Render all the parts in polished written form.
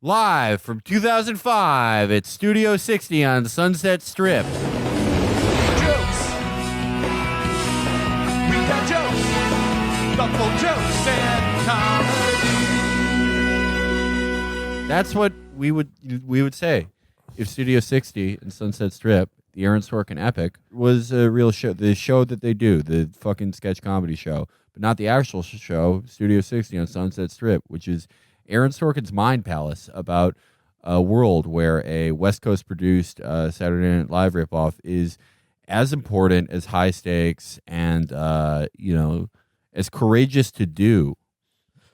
Live from 2005 at Studio 60 on the Sunset Strip. Jokes. We got jokes. Thoughtful jokes and comedy. That's what we would say if Studio 60 and Sunset Strip, the Aaron Sorkin epic, was a real show. The show that they do, the fucking sketch comedy show, but not the actual show, Studio 60 on Sunset Strip, which is Aaron Sorkin's mind palace about a world where a West Coast produced Saturday Night Live ripoff is as important, as high stakes, and as courageous to do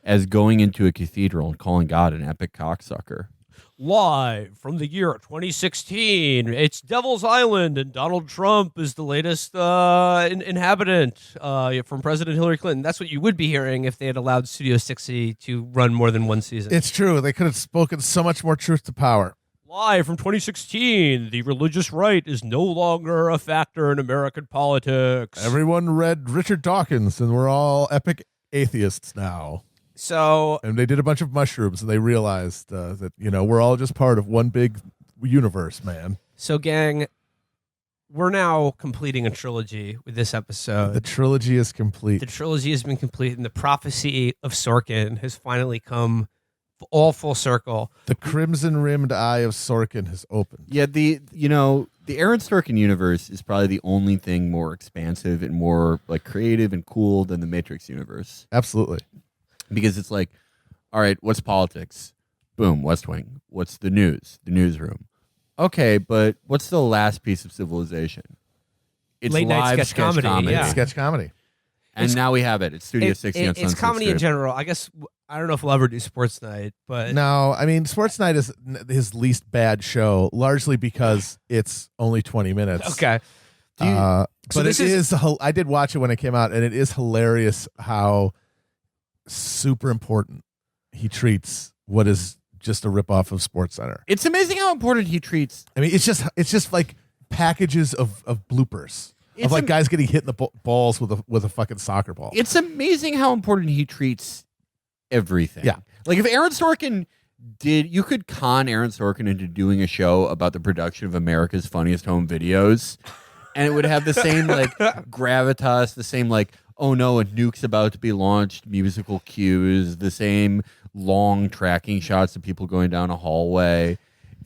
as going into a cathedral and calling God an epic cocksucker. Live from the year 2016, it's Devil's Island, and Donald Trump is the latest inhabitant from President Hillary Clinton. That's what you would be hearing if they had allowed Studio 60 to run more than one season. It's true. They could have spoken so much more truth to power. Live from 2016, the religious right is no longer a factor in American politics. Everyone read Richard Dawkins, and we're all epic atheists now. So, and they did a bunch of mushrooms, and they realized that, we're all just part of one big universe, man. So, gang, we're now completing a trilogy with this episode. The trilogy is complete. The trilogy has been complete, and the prophecy of Sorkin has finally come all full circle. The crimson-rimmed eye of Sorkin has opened. Yeah, the Aaron Sorkin universe is probably the only thing more expansive and more like creative and cool than the Matrix universe. Absolutely. Because it's like, all right, what's politics? Boom, West Wing. What's the news? The newsroom. Okay, but what's the last piece of civilization? It's late night live sketch comedy. Yeah. Sketch comedy. And now we have it. It's Studio 60 on Sunset It's comedy Strip. in general. I guess, I don't know if we'll ever do Sports Night, but... No, I mean, Sports Night is his least bad show, largely because it's only 20 minutes. Okay. But this it is- is. I did watch it when it came out, and it is hilarious how super important he treats what is just a ripoff of SportsCenter. It's amazing how important he treats. I mean, it's just like packages of bloopers of like guys getting hit in the balls with a fucking soccer ball. It's amazing how important he treats everything. Yeah. Like if Aaron Sorkin you could con Aaron Sorkin into doing a show about the production of America's Funniest Home Videos, and it would have the same like gravitas, the same like, oh no, a nuke's about to be launched, musical cues, the same long tracking shots of people going down a hallway.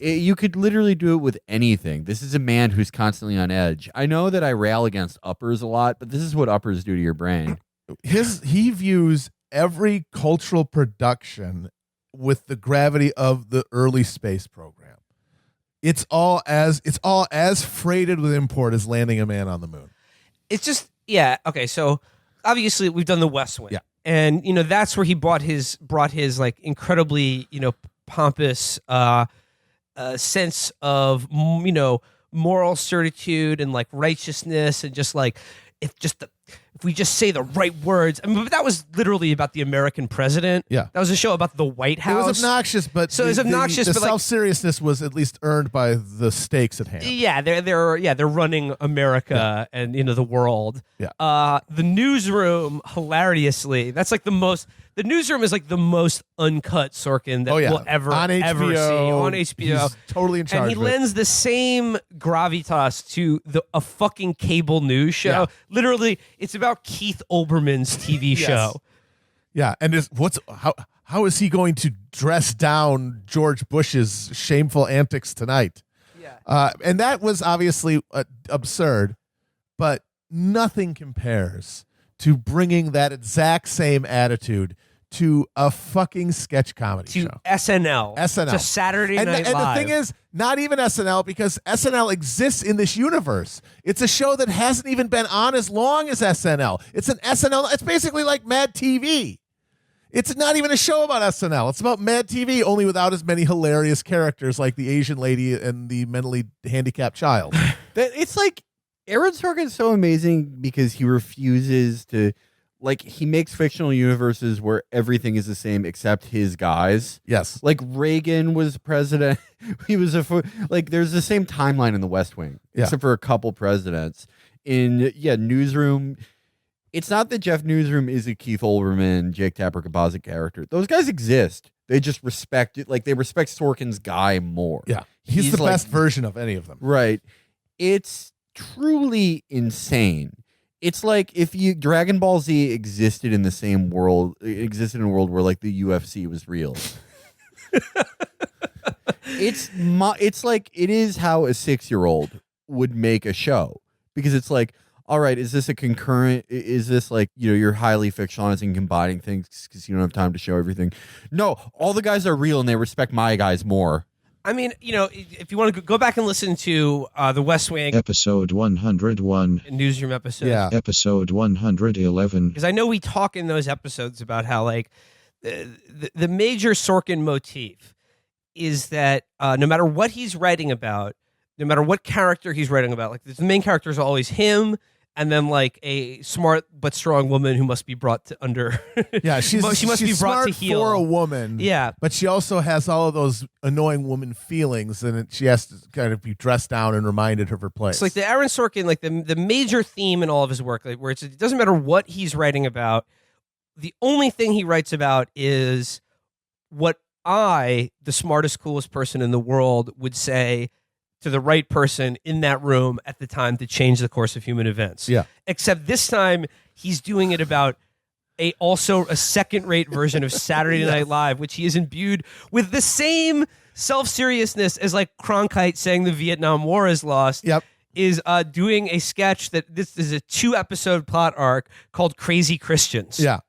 You could literally do it with anything. This is a man who's constantly on edge. I know that I rail against uppers a lot, but this is what uppers do to your brain. He views every cultural production with the gravity of the early space program. It's all as freighted with import as landing a man on the moon. It's just, yeah, okay, so obviously we've done the West Wing. Yeah. And, that's where he brought his like incredibly, pompous sense of, moral certitude and like righteousness and just like, if we just say the right words. I mean, but that was literally about the American president. Yeah. That was a show about the White House. It was obnoxious, but so it was obnoxious, the but like, self-seriousness was at least earned by the stakes at hand. yeah, they're running America and the world. Yeah. The newsroom, hilariously, that's like the newsroom is like the most uncut Sorkin that we'll ever on HBO, ever see on HBO. He's totally in charge. And he of it. lends the same gravitas to a fucking cable news show. Yeah. Literally, it's about Keith Olbermann's TV show. Yeah, and how is he going to dress down George Bush's shameful antics tonight? Yeah. And that was obviously absurd, but nothing compares to bringing that exact same attitude to a fucking sketch comedy To show. SNL. To Saturday Night Live. And the thing is, not even SNL, because SNL exists in this universe. It's a show that hasn't even been on as long as SNL. It's an SNL. It's basically like Mad TV. It's not even a show about SNL. It's about Mad TV, only without as many hilarious characters like the Asian lady and the mentally handicapped child. It's like Aaron Sorkin's so amazing because he refuses to, like, he makes fictional universes where everything is the same except his guys. Yes. Like Reagan was president. He was there's the same timeline in the West Wing, except for a couple presidents. In Newsroom, it's not that Jeff Newsroom is a Keith Olbermann, Jake Tapper composite character. Those guys exist. They just respect it. Like, they respect Sorkin's guy more. Yeah. He's the like, best version of any of them. Right. It's truly insane. It's like if Dragon Ball Z existed in the same world, existed in a world where like the UFC was real. It's like it is how a 6-year-old would make a show, because it's like, all right, is this a concurrent? Is this like, you're highly fictionalizing, combining things because you don't have time to show everything? No, all the guys are real and they respect my guys more. I mean, if you want to go back and listen to the West Wing episode 101, newsroom episode, episode 111, because I know we talk in those episodes about how like the major Sorkin motif is that no matter what he's writing about, no matter what character he's writing about, like the main character is always him, and then like a smart but strong woman who must be brought to under. Yeah, she must be brought smart to heel for a woman. Yeah, but she also has all of those annoying woman feelings, and she has to kind of be dressed down and reminded of her place. It's like the Aaron Sorkin, like the major theme in all of his work, like where it doesn't matter what he's writing about, the only thing he writes about is what I, the smartest, coolest person in the world, would say to the right person in that room at the time to change the course of human events. Yeah. Except this time he's doing it about also a second-rate version of Saturday Night Live, which he is imbued with the same self-seriousness as like Cronkite saying the Vietnam War is lost. Yep. Is doing a sketch that this is a 2-episode plot arc called Crazy Christians. Yeah.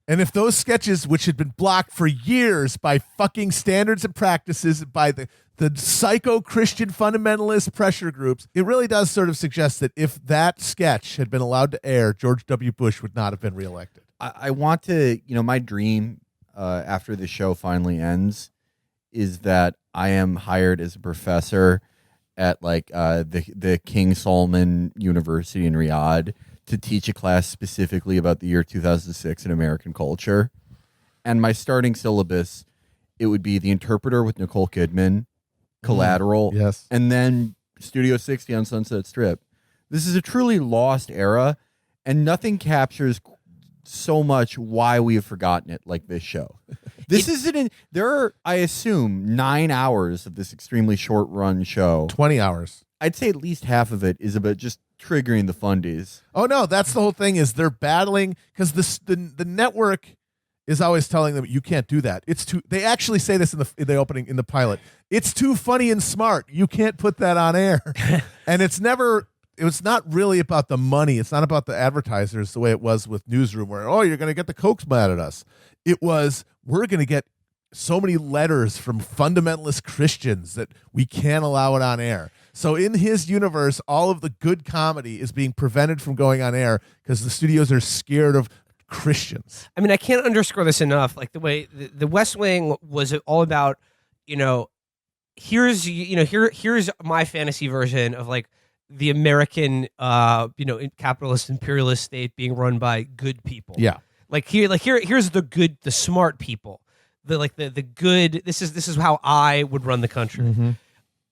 And if those sketches, which had been blocked for years by fucking standards and practices, by the psycho Christian fundamentalist pressure groups, it really does sort of suggest that if that sketch had been allowed to air, George W. Bush would not have been reelected. I want to, my dream after the show finally ends is that I am hired as a professor at like the King Salman University in Riyadh to teach a class specifically about the year 2006 in American culture. And my starting syllabus, it would be The Interpreter with Nicole Kidman, Collateral, yes, and then Studio 60 on Sunset Strip. This is a truly lost era, and nothing captures so much why we have forgotten it like this show. There are, I assume, 9 hours of this extremely short run show. 20 hours. I'd say at least half of it is about just triggering the fundies. Oh no, that's the whole thing, is they're battling because the network is always telling them you can't do that. It's too. They actually say this in the opening, in the pilot. It's too funny and smart. You can't put that on air. And it's never. It was not really about the money. It's not about the advertisers the way it was with Newsroom, where you're going to get the Kochs mad at us. It was, we're going to get so many letters from fundamentalist Christians that we can't allow it on air. So in his universe, all of the good comedy is being prevented from going on air because the studios are scared of Christians. I mean, I can't underscore this enough. Like the way the West Wing was all about, here's my fantasy version of like the American, capitalist imperialist state being run by good people. Yeah. Here's the smart people. The good. This is how I would run the country. Mm-hmm.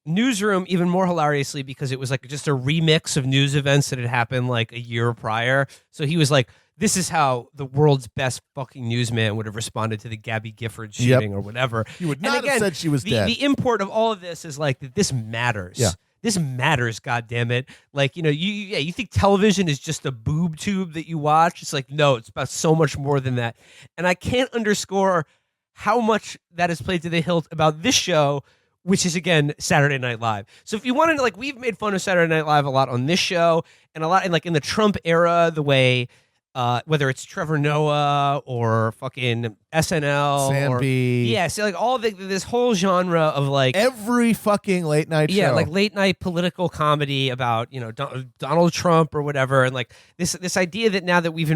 Newsroom, even more hilariously, because it was like just a remix of news events that had happened like a year prior. So he was like, this is how the world's best fucking newsman would have responded to the Gabby Gifford shooting or whatever. He would not have said she was dead. The import of all of this is like that this matters. Yeah. This matters, goddammit. Like, you think television is just a boob tube that you watch? It's like, no, it's about so much more than that. And I can't underscore how much that is played to the hilt about this show, which is, again, Saturday Night Live. So if you wanted to, like, we've made fun of Saturday Night Live a lot on this show, and a lot in the Trump era, the way, whether it's Trevor Noah or fucking SNL. Sandy. Yeah, so like all this whole genre of like. Every fucking late night show. Yeah, like late night political comedy about, Donald Trump or whatever. And like this idea that now that we've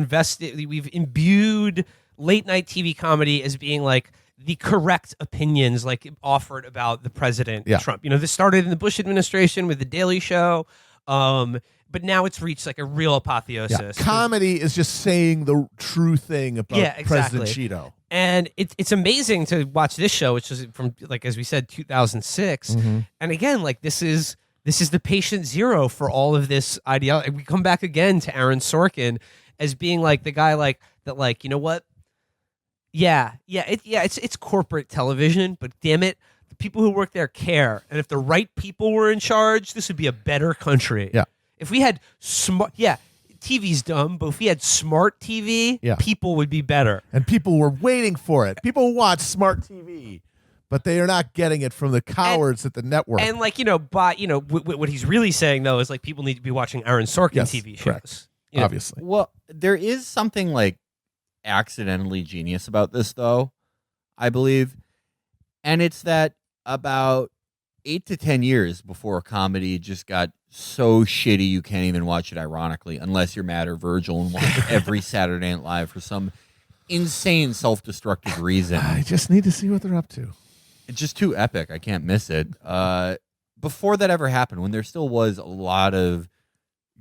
imbued late night TV comedy as being like the correct opinions like offered about the president Trump. This started in the Bush administration with The Daily Show, but now it's reached like a real apotheosis. Yeah. Comedy is just saying the true thing about President Cheeto. And it's amazing to watch this show, which is from, like, as we said, 2006. Mm-hmm. And again, like this is the patient zero for all of this ideology. We come back again to Aaron Sorkin as being like the guy like that, like, you know what? It's corporate television, but damn it, the people who work there care. And if the right people were in charge, this would be a better country. Yeah. If we had smart, TV's dumb, but if we had smart TV, Yeah. people would be better. And people were waiting for it. People watch smart TV, but they are not getting it from the cowards at the network. And like what he's really saying though is like people need to be watching Aaron Sorkin Yes, TV shows. correct. You know? Obviously. Well, there is something like accidentally genius about this, though, I believe. And it's that about 8 to 10 years before a comedy just got so shitty you can't even watch it ironically, unless you're Matt or Virgil and watch every Saturday Night Live for some insane self-destructive reason. I just need to see what they're up to. It's just too epic. I can't miss it. Before that ever happened, when there still was a lot of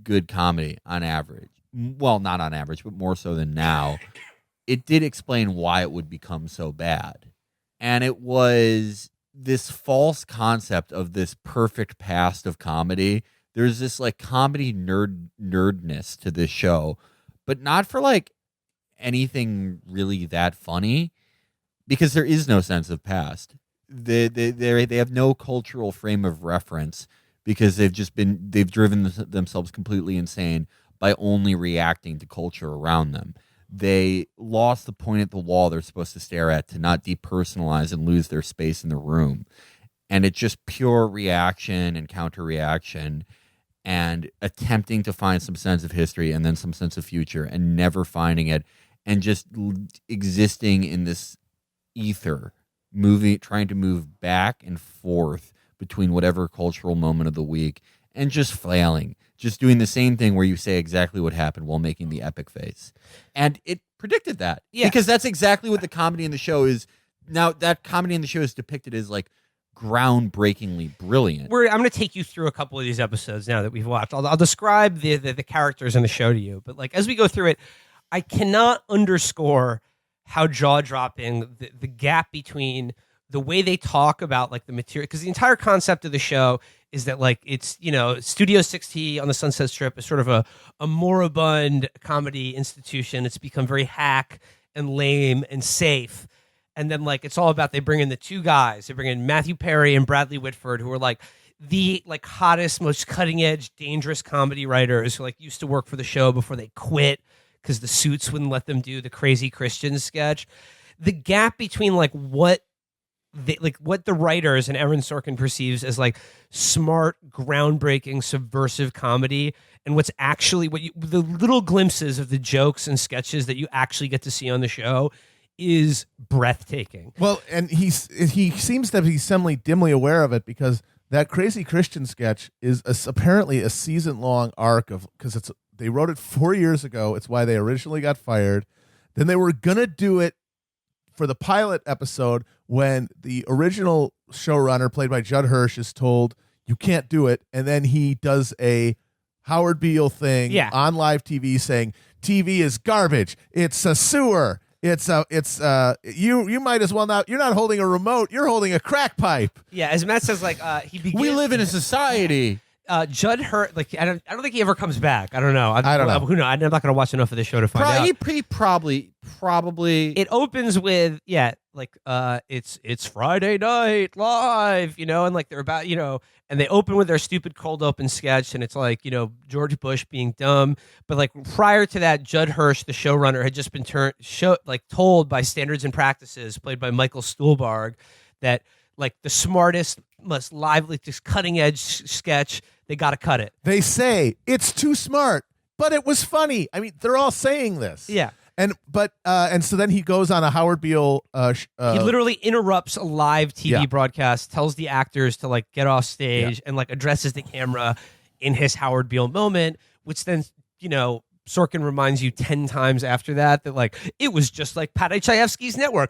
good comedy on average, well, not on average, but more so than now, it did explain why it would become so bad. And it was this false concept of this perfect past of comedy. There's this like comedy nerdness to this show, but not for like anything really that funny, because there is no sense of past. They have no cultural frame of reference because they've driven themselves completely insane by only reacting to culture around them. They lost the point at the wall they're supposed to stare at to not depersonalize and lose their space in the room. And it's just pure reaction and counter reaction and attempting to find some sense of history and then some sense of future and never finding it and just existing in this ether, trying to move back and forth between whatever cultural moment of the week and just flailing. Just doing the same thing where you say exactly what happened while making the epic face. And it predicted that. Yeah. Because that's exactly what the comedy in the show is. Now, that comedy in the show is depicted as like groundbreakingly brilliant. I'm going to take you through a couple of these episodes now that we've watched. I'll describe the characters in the show to you. But like as we go through it, I cannot underscore how jaw-dropping the gap between the way they talk about like the material, because the entire concept of the show is that like it's, Studio 60 on the Sunset Strip is sort of a moribund comedy institution. It's become very hack and lame and safe. And then like it's all about, they bring in the two guys. They bring in Matthew Perry and Bradley Whitford, who are like the like hottest, most cutting edge, dangerous comedy writers who like used to work for the show before they quit because the suits wouldn't let them do the crazy Christian sketch. The gap between like what the writers and Aaron Sorkin perceives as like smart, groundbreaking, subversive comedy, and what's actually the little glimpses of the jokes and sketches that you actually get to see on the show is breathtaking. Well, and he seems to be dimly aware of it, because that crazy Christian sketch is apparently a season-long arc because they wrote it 4 years ago. It's why they originally got fired. Then they were gonna do it for the pilot episode when the original showrunner, played by Judd Hirsch, is told you can't do it, and then he does a Howard Beale thing on live TV saying TV is garbage. It's a sewer. You might as well not. You're not holding a remote. You're holding a crack pipe. Yeah, as Matt says, like he begins. We live in a society. Judd Hirsch, like I don't think he ever comes back. I don't know. I don't know. Who knows? I'm not going to watch enough of the show to find out. He probably. It opens with it's Friday Night Live, and like they're about and they open with their stupid cold open sketch, and it's like George Bush being dumb, but like prior to that, Judd Hirsch, the showrunner, had just been told by Standards and Practices, played by Michael Stuhlbarg, that like the smartest, most lively, just cutting edge sketch, they got to cut it. They say it's too smart, but it was funny. I mean, they're all saying this. Yeah. And so then he goes on a Howard Beale. He literally interrupts a live TV broadcast, tells the actors to like get off stage, and like addresses the camera in his Howard Beale moment, which then Sorkin reminds you 10 times after that like it was just like Paddy Chayefsky's network.